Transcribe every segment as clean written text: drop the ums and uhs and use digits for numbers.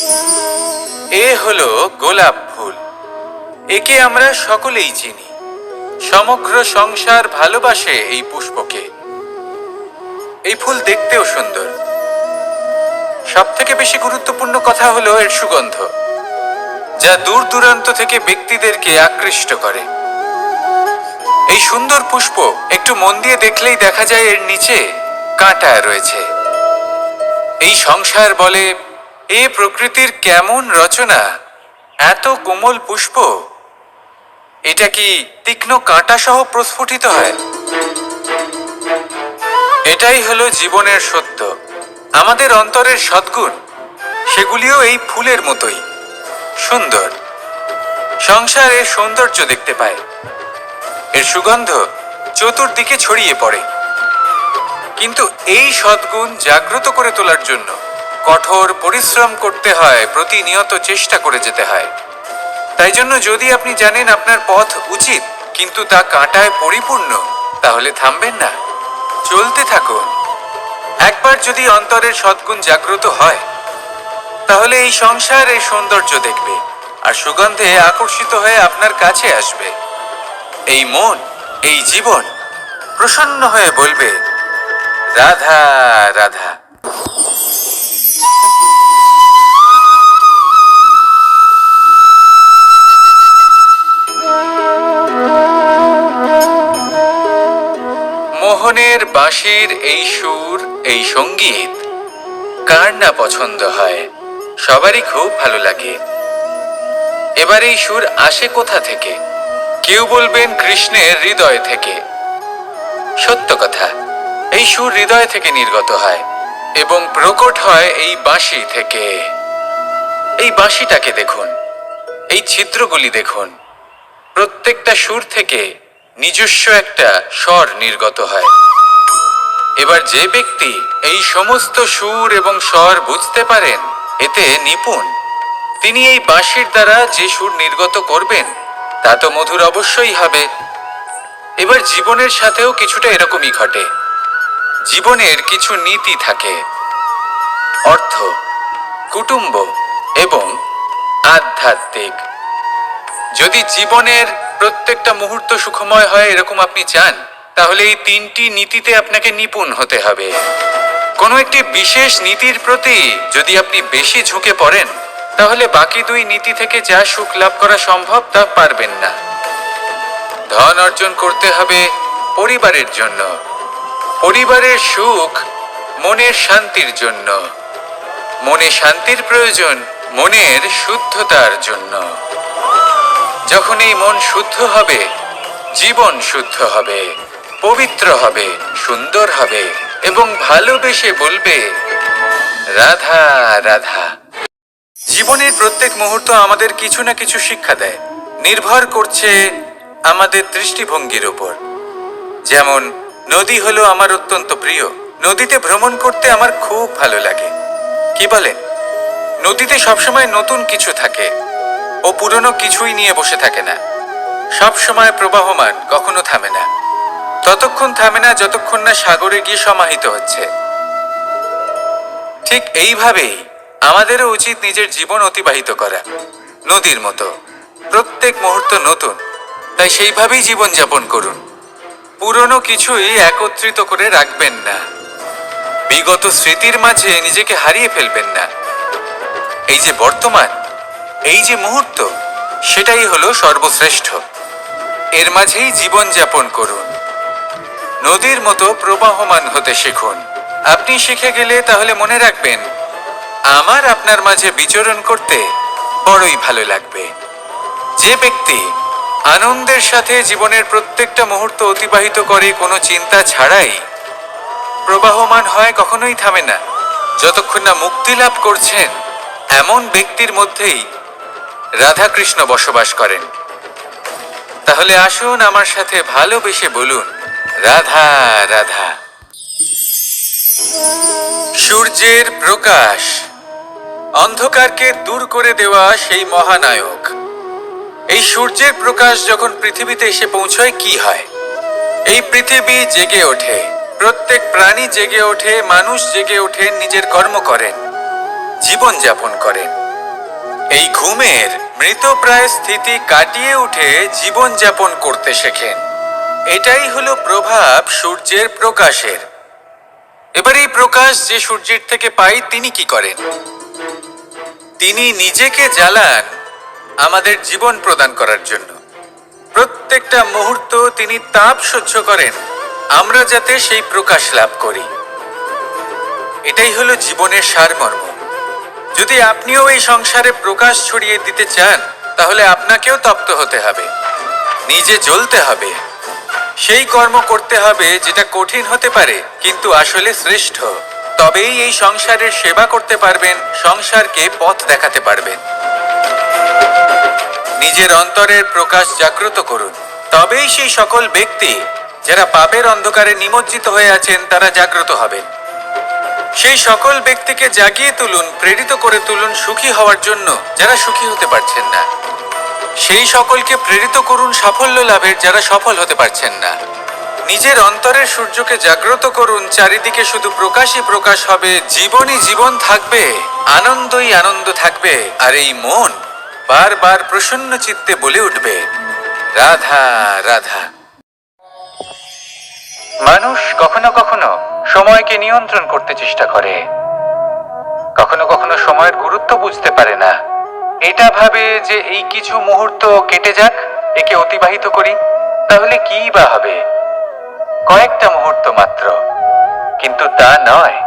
এ হলো গোলাপ ফুল। একে আমরা সকলেই চিনি। সমগ্র সংসার ভালোবাসে এই পুষ্পকে। এই ফুল দেখতেও সুন্দর। সবথেকে বেশি গুরুত্বপূর্ণ কথা হলো এর সুগন্ধ, যা দূর দূরান্ত থেকে ব্যক্তিদেরকে আকৃষ্ট করে। এই সুন্দর পুষ্প একটু মন দিয়ে দেখলেই দেখা যায় এর নিচে কাঁটা রয়েছে। এই সংসার বলে, এ প্রকৃতির কেমন রচনা, এত কোমল পুষ্প, এটা কি তীক্ষ্ণ কাঁটা সহ প্রস্ফুটিত হয়? এটাই হলো জীবনের সত্য। আমাদের অন্তরের সদ্গুণ, সেগুলিও এই ফুলের মতোই সুন্দর। সংসার এর সৌন্দর্য দেখতে পায়, এর সুগন্ধ চতুর্দিকে ছড়িয়ে পড়ে। কিন্তু এই সদ্গুণ জাগ্রত করে তোলার জন্য কঠোর পরিশ্রম করতে হয়, প্রতিনিয়ত চেষ্টা করে যেতে হয়। তাই জন্য যদি আপনি জানেন আপনার পথ উচিত কিন্তু তা কাঁটায় পরিপূর্ণ, তাহলে থামবেন না, চলতে থাকুন। একবার যদি অন্তরের সদ্গুণ জাগ্রত হয়, তাহলে এই সংসার এই সৌন্দর্য দেখবে আর সুগন্ধে আকর্ষিত হয়ে আপনার কাছে আসবে। এই মন, এই জীবন প্রসন্ন হয়ে বলবে, রাধা রাধা। মোহনের বাঁশির এই সুর, এই সঙ্গীত কার না পছন্দ হয়? সবারই খুব ভালো লাগে। এবার এই সুর আসে কোথা থেকে? কেউ বলবেন কৃষ্ণের হৃদয় থেকে। সত্য কথা, এই সুর হৃদয় থেকে নির্গত হয় এবং প্রকট হয় এই বাঁশি থেকে। এই বাঁশিটাকে দেখুন, এই ছিদ্রগুলি দেখুন, প্রত্যেকটা সুর থেকে নিজস্ব একটা স্বর নির্গত হয়। এবার যে ব্যক্তি এই সমস্ত সুর এবং স্বর বুঝতে পারেন, এতে নিপুণ, তিনি এই বাঁশির দ্বারা যে সুর নির্গত করবেন তা তো মধুর অবশ্যই হবে। এবার জীবনের সাথেও কিছুটা এরকমই ঘটে। জীবনের কিছু নীতি থাকে, অর্থ, কুটুম্ব এবং আধ্যাত্মিক। যদি জীবনের প্রত্যেকটা মুহূর্ত সুখময় হয় এরকম আপনি চান, তাহলে এই তিনটি নীতিতে আপনাকে নিপুণ হতে হবে। কোনো একটি বিশেষ নীতির প্রতি যদি আপনি বেশি ঝুঁকে পড়েন, তাহলে বাকি দুই নীতি থেকে যা সুখ লাভ করা সম্ভব তা পারবেন না। ধন অর্জন করতে হবে পরিবারের জন্য, পরিবারের সুখ মনের শান্তির জন্য, মনে শান্তির প্রয়োজন মনের শুদ্ধতার জন্য। যখন এই মন শুদ্ধ হবে, জীবন শুদ্ধ হবে, পবিত্র হবে, সুন্দর হবে এবং ভালোবেসে বলবে, রাধা রাধা। জীবনের প্রত্যেক মুহূর্ত আমাদের কিছু না কিছু শিক্ষা দেয়, নির্ভর করছে আমাদের দৃষ্টিভঙ্গির উপর। যেমন নদী হলো আমার অত্যন্ত প্রিয়। নদীতে ভ্রমণ করতে আমার খুব ভালো লাগে। কি বলেন? নদীতে সবসময় নতুন কিছু থাকে, ও পুরনো কিছুই নিয়ে বসে থাকে না। সব সময় প্রবাহমান, কখনো থামে না। ততক্ষণ থামে না যতক্ষণ না সাগরে গিয়ে সমাহিত হচ্ছে। ঠিক এইভাবেই আমাদেরও উচিত নিজের জীবন অতিবাহিত করা, নদীর মতো। প্রত্যেক মুহূর্ত নতুন, তাই সেইভাবেই জীবন যাপন করুন। পুরনো কিছুই একত্রিত করে রাখবেন না, বিগত স্মৃতির মাঝে নিজেকে হারিয়ে ফেলবেন না। এই যে বর্তমান, এই যে মুহূর্ত, সেটাই হলো সর্বশ্রেষ্ঠ। এর মাঝেই জীবন যাপন করুন। নদীর মতো প্রবাহমান হতে শিখুন। আপনি শিখে গেলে তাহলে মনে রাখবেন, আমার আপনার মাঝে বিচরণ করতে বড়ই ভালো লাগবে। যে ব্যক্তি আনন্দের সাথে জীবনের প্রত্যেকটা মুহূর্ত অতিবাহিত করে কোনো চিন্তা ছাড়াই, প্রবাহমান হয়, কখনোই থামে না, যতক্ষণ না মুক্তি লাভ করছেন, এমন ব্যক্তির মধ্যেই রাধাকৃষ্ণ বসবাস করেন। তাহলে আসুন আমার সাথে ভালোবেসে বলুন, রাধা রাধা। সূর্যের প্রকাশ, অন্ধকারকে দূর করে দেওয়া সেই মহানায়ক। এই সূর্যের প্রকাশ যখন পৃথিবীতে এসে পৌঁছয়, কি হয়? এই পৃথিবী জেগে ওঠে, প্রত্যেক প্রাণী জেগে ওঠে, মানুষ জেগে ওঠে, নিজের কর্ম করেন, জীবন যাপন করেন। এই ঘুমের মৃতপ্রায় স্থিতি কাটিয়ে উঠে জীবনযাপন করতে শেখেন। এটাই হলো প্রভাব সূর্যের প্রকাশের। এবার এই প্রকাশ যে সূর্যের থেকে পাই তিনি কি করেন? তিনি নিজেকে জ্বালান আমাদের জীবন প্রদান করার জন্য। প্রত্যেকটা মুহূর্ত তিনি তাপ সহ্য করেন আমরা যাতে সেই প্রকাশ লাভ করি। এটাই হলো জীবনের সারমর্ম। যদি আপনিও এই সংসারে প্রকাশ ছড়িয়ে দিতে চান তাহলে আপনাকেও তপ্ত হতে হবে, নিজে জ্বলতে হবে, সেই কর্ম করতে হবে যেটা কঠিন হতে পারে কিন্তু আসলে শ্রেষ্ঠ। তবেই এই সংসারের সেবা করতে পারবেন, সংসারকে পথ দেখাতে পারবেন। নিজের অন্তরের প্রকাশ জাগ্রত করুন, তবেই সেই সকল ব্যক্তি যারা পাপের অন্ধকারে নিমজ্জিত হয়ে আছেন তারা জাগ্রত হবেন। সেই সকল ব্যক্তিকে জাগিয়ে তুলুন, প্রেরিত করে তুলুন সুখী হওয়ার জন্য যারা সুখী হতে পারছেন না। সেই সকলকে প্রেরিত করুন সাফল্য লাভের যারা সফল হতে পারছেন না। নিজের অন্তরের সূর্যকে জাগ্রত করুন, চারিদিকে শুধু প্রকাশই প্রকাশ হবে, জীবনই জীবন থাকবে, আনন্দই আনন্দ থাকবে। আর এই মন বারবার প্রসন্ন চিত্তে বলে উঠবে রাধা রাধা। মানুষ কখনো কখনো সময়কে নিয়ন্ত্রণ করতে চেষ্টা করে, কখনো কখনো সময়ের গুরুত্ব বুঝতে পারে না। এটা ভাবে যে এই কিছু মুহূর্ত কেটে যাক, একে অতিবাহিত করি, তাহলে কি বা হবে, কয়েকটা মুহূর্ত মাত্র। কিন্তু তা নয়,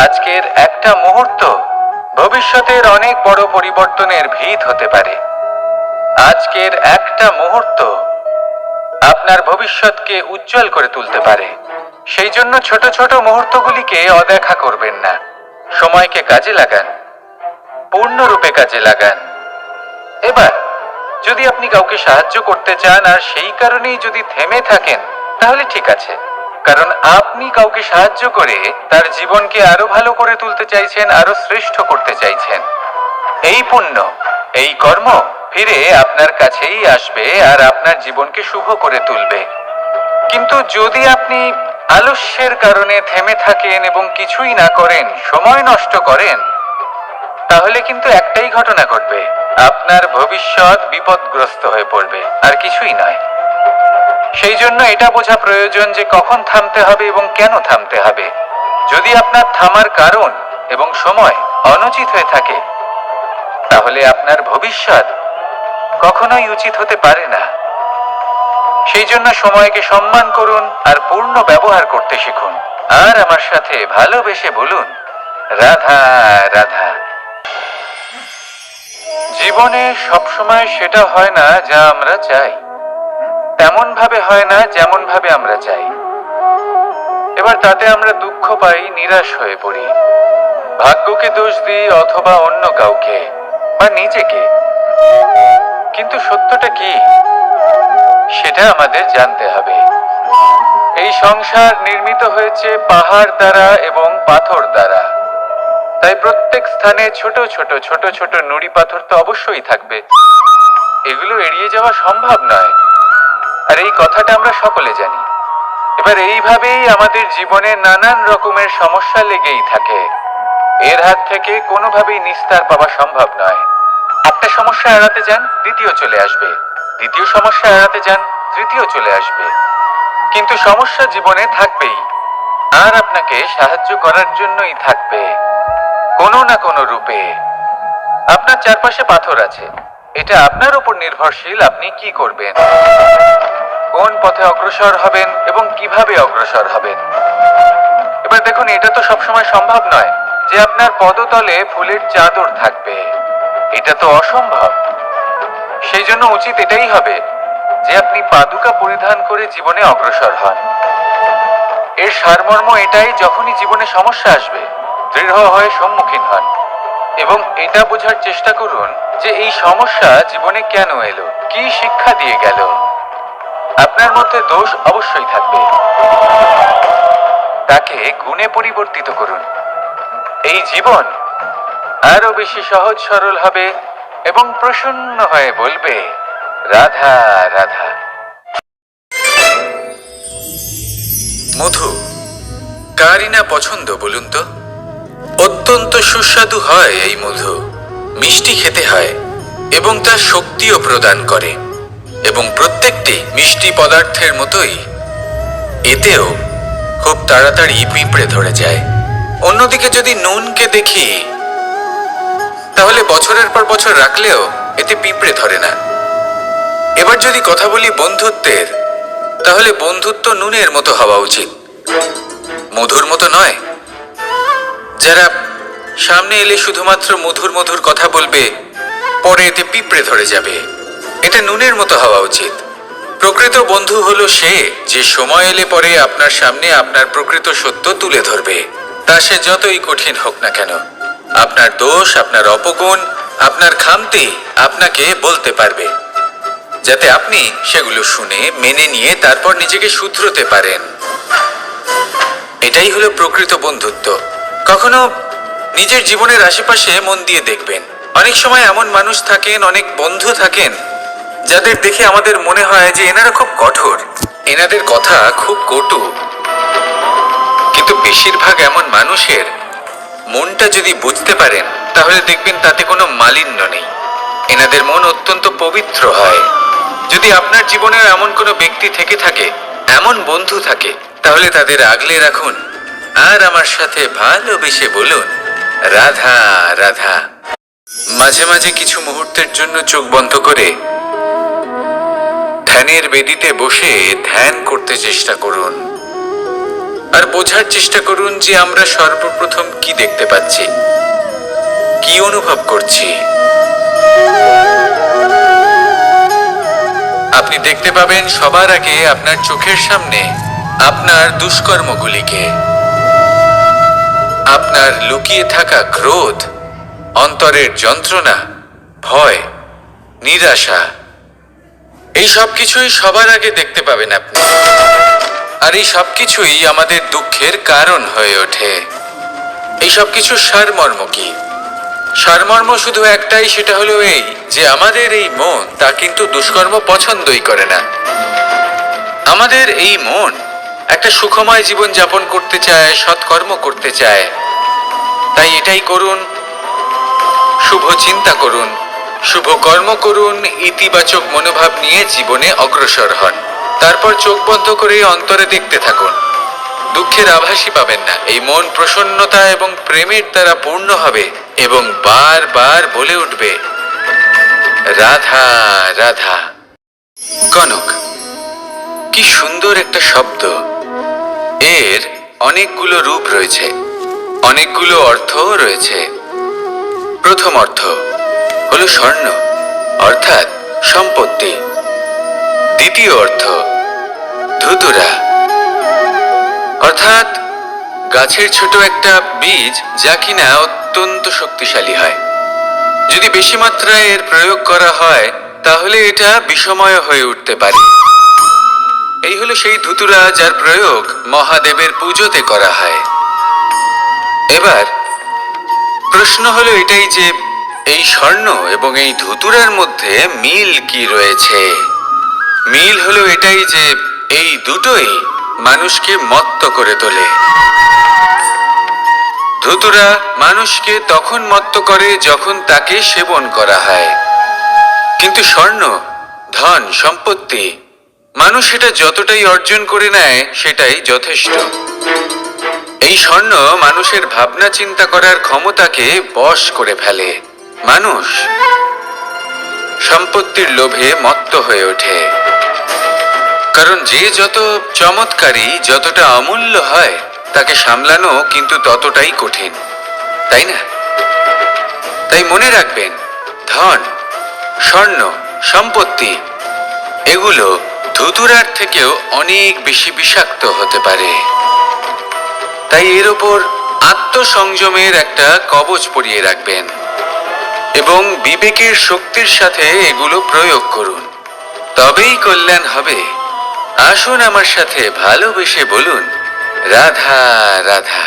আজকের একটা মুহূর্ত ভবিষ্যতের অনেক বড় পরিবর্তনের ভিত হতে পারে। আজকের একটা মুহূর্ত আপনার ভবিষ্যৎকে উজ্জ্বল করে তুলতে পারে। সেই জন্য ছোট ছোট মুহূর্তগুলিকে অদেখা করবেন না। সময়কে কাজে লাগান, পূর্ণরূপে কাজে লাগান। এবার যদি আপনি কাউকে সাহায্য করতে চান আর সেই কারণেই যদি থেমে থাকেন তাহলে ঠিক আছে, কারণ আপনি কাউকে সাহায্য করে তার জীবনকে আরো ভালো করে তুলতে চাইছেন, আরো শ্রেষ্ঠ করতে চাইছেন। এই পুণ্য, এই কর্ম ফিরে আপনার কাছেই আসবে আর আপনার জীবনকে শুভ করে তুলবে। কিন্তু যদি আপনি আলস্যের কারণে থেমে থাকেন এবং কিছুই না করেন, সময় নষ্ট করেন, তাহলে কিন্তু একটাই ঘটনা ঘটবে, আপনার ভবিষ্যৎ বিপদগ্রস্ত হয়ে পড়বে, আর কিছুই নয়। সেই জন্য এটা বোঝা প্রয়োজন যে কখন থামতে হবে এবং কেন থামতে হবে। যদি আপনার থামার কারণ এবং সময় অনুচিত হয়ে থাকে তাহলে আপনার ভবিষ্যৎ কখনোই উচিত হতে পারে না। সেই জন্য সময়কে সম্মান করুন আর পূর্ণ ব্যবহার করতে শিখুন। আর আমার সাথে ভালোবেসে বলুন রাধা রাধা। জীবনে সবসময় সেটা হয় না যা আমরা চাই, তেমন ভাবে হয় না যেমন ভাবে আমরা চাই। এবার তাতে আমরা দুঃখ পাই, নিরাশ হয়ে পড়ি, ভাগ্যকে দোষ দিই অথবা অন্য কাউকে বা নিজেকে। কিন্তু সত্যটা কি সেটা আমাদের জানতে হবে। এই সংসার নির্মিত হয়েছে পাহাড় দ্বারা এবং পাথর দ্বারা, তাই প্রত্যেক স্থানে ছোট ছোট ছোট ছোট নুড়ি পাথর তো অবশ্যই থাকবে, এগুলো এড়িয়ে যাওয়া সম্ভব নয়। আর এই কথাটা আমরা সকলে জানি। এবার এইভাবেই আমাদের জীবনে নানান রকমের সমস্যা লেগেই থাকে, এর হাত থেকে কোনোভাবেই নিস্তার পাওয়া সম্ভব নয়। একটা সমস্যা এড়াতে যান, দ্বিতীয় চলে আসবে, দ্বিতীয় সমস্যা এড়াতে যান, তৃতীয় চলে আসবে। কিন্তু সমস্যা জীবনে থাকবেই, আর আপনাকে সাহায্য করার জন্যই থাকবে কোনো না কোনো রূপে। আপনার চারপাশে পাথর আছে, এটা আপনার উপর নির্ভরশীল আপনি কি করবেন, কোন পথে অগ্রসর হবেন এবং কিভাবে অগ্রসর হবেন। এবার দেখুন, এটা তো সবসময় সম্ভব নয় যে আপনার পদতলে ফুলের চাদর থাকবে, এটা তো অসম্ভব। সেই জন্য উচিত এটাই হবে যে আপনি পাদুকা পরিধান করে জীবনে অগ্রসর হন। এর সারমর্ম এটাই, যখনই জীবনে সমস্যা আসবে দৃঢ় হয়ে সম্মুখীন হন এবং এটা বোঝার চেষ্টা করুন যে এই সমস্যা জীবনে কেন এলো, কি শিক্ষা দিয়ে গেল। আপনার মধ্যে দোষ অবশ্যই থাকবে, তাকে গুণে পরিবর্তিত করুন। এই জীবন আরো বেশি সহজ সরল হবে এবং প্রসন্ন হয়ে বলবে রাধা রাধা। মধু কারই না পছন্দ বলুন তো? অত্যন্ত সুস্বাদু হয় এই মধু। মিষ্টি খেতে হয় এবং তা শক্তিও প্রদান করে, এবং প্রত্যেকটি মিষ্টি পদার্থের মতোই এতেও খুব তাড়াতাড়ি পিঁপড়ে ধরে যায়। অন্যদিকে যদি নুনকে দেখি, তাহলে বছরের পর বছর রাখলেও এতে পিঁপড়ে ধরে না। এবার যদি কথা বলি বন্ধুত্বের, তাহলে বন্ধুত্ব নুনের মতো হওয়া উচিত, মধুর মতো নয়। যারা সামনে এলে শুধুমাত্র মধুর মধুর কথা বলবে, পরে এতে পিঁপড়ে ধরে যাবে। এটা নুনের মতো হওয়া উচিত। প্রকৃত বন্ধু হলো সে যে সময় এলে পরে আপনার সামনে আপনার প্রকৃত সত্য তুলে ধরবে, তা সে যতই কঠিন হোক না কেন। আপনার দোষ, আপনার অপগুণ, আপনার খামতি আপনাকে বলতে পারবে, যাতে আপনি সেগুলো শুনে মেনে নিয়ে তারপর নিজেকে শুধরোতে পারেন। এটাই হলো প্রকৃত বন্ধুত্ব। কখনো নিজের জীবনের আশেপাশে মন দিয়ে দেখবেন, অনেক সময় এমন মানুষ থাকেন, অনেক বন্ধু থাকেন, যাদের দেখে আমাদের মনে হয় যে এনারা খুব কঠোর, এনাদের কথা খুব কটু। কিন্তু বেশিরভাগ এমন মানুষের মনটা যদি বুঝতে পারেন, তাহলে দেখবেন তাতে কোনো মালিন্য নেই। এনাদের মন অত্যন্ত পবিত্র হয়। যদি আপনার জীবনে এমন কোনো ব্যক্তি থেকে থাকে, এমন বন্ধু থাকে, তাহলে তাদের আগলে রাখুন আর আমার সাথে ভালোবেসে বলুন, রাধা রাধা। মাঝে মাঝে কিছু মুহূর্তের জন্য চোখ বন্ধ করে ধ্যানের বেদিতে বসে ধ্যান করতে চেষ্টা করুন, আর বোঝার চেষ্টা করুন যে আমরা সর্বপ্রথম কি দেখতে পাচ্ছি, কি অনুভব করছি। আপনি দেখতে পাবেন সবার আগে আপনার চোখের সামনে আপনার দুষ্কর্মগুলিকে, আপনার লুকিয়ে থাকা ক্রোধ, অন্তরের যন্ত্রণা, ভয়, নিরাশা, এই সব কিছুই সবার আগে দেখতে পাবেন আপনি। আর এই সব কিছুই আমাদের দুঃখের কারণ হয়ে ওঠে। এই সব কিছুর সারমর্ম কি? সারমর্ম শুধু একটাই, সেটা হলো এই যে আমাদের এই মন তা কিন্তু দুষ্কর্ম পছন্দই করে না। আমাদের এই মন একটা সুখময় জীবন যাপন করতে চায়, সৎকর্ম করতে চায়। তাই এটাই করুন, শুভ চিন্তা করুন, শুভ কর্ম করুন, ইতিবাচক মনোভাব নিয়ে জীবনে অগ্রসর হন। তারপর চোখ বন্ধ করে অন্তরে দেখতে থাকুন, দুঃখের আভাসই পাবেন না। এই মন প্রসন্নতা এবং প্রেমের দ্বারা পূর্ণ হবে এবং বারবার বলে উঠবে, রাধা রাধা। কনক, কি সুন্দর একটা শব্দ। এর অনেকগুলো রূপ রয়েছে, অনেকগুলো অর্থও রয়েছে। প্রথম অর্থ হলো স্বর্ণ, অর্থাৎ সম্পত্তি। দ্বিতীয় অর্থ ধুতুরা, অর্থাৎ গাছের ছোট একটা বীজ, যা কিনা অত্যন্ত শক্তিশালী হয়। যদি বেশি মাত্রায় এর প্রয়োগ করা হয়, তাহলে এটা বিষময় হয়ে উঠতে পারে। এই হলো সেই ধুতুরা যার প্রয়োগ মহাদেবের পুজোতে করা হয়। এবার প্রশ্ন হলো এটাই যে এই স্বর্ণ এবং এই ধুতুরার মধ্যে মিল কি রয়েছে? মিল হলো এটাই যে এই দুটোই মানুষকে মত্ত করে তোলে। ধুতুরা মানুষকে তখন মত্ত করে যখন তাকে সেবন করা হয়, কিন্তু স্বর্ণ, ধন, সম্পত্তি, মানুষ এটা যতটাই অর্জন করে নেয় সেটাই যথেষ্ট। এই স্বর্ণ মানুষের ভাবনা চিন্তা করার ক্ষমতাকে বশ করে ফেলে। মানুষ সম্পত্তির লোভে মত্ত হয়ে ওঠে, কারণ যে যত চমৎকারী, যতটা অমূল্য হয়, তাকে সামলানো কিন্তু ততটাই কঠিন, তাই না? তাই মনে রাখবেন, ধন, স্বর্ণ, সম্পত্তি এগুলো ধুতুরার থেকেও অনেক বেশি বিষাক্ত হতে পারে। তাই এর ওপর আত্মসংযমের একটা কবচ পরিয়ে রাখবেন এবং বিবেকের শক্তির সাথে এগুলো প্রয়োগ করুন, তবেই কল্যাণ হবে। আসুন আমার সাথে ভালোবেসে বলুন, রাধা রাধা।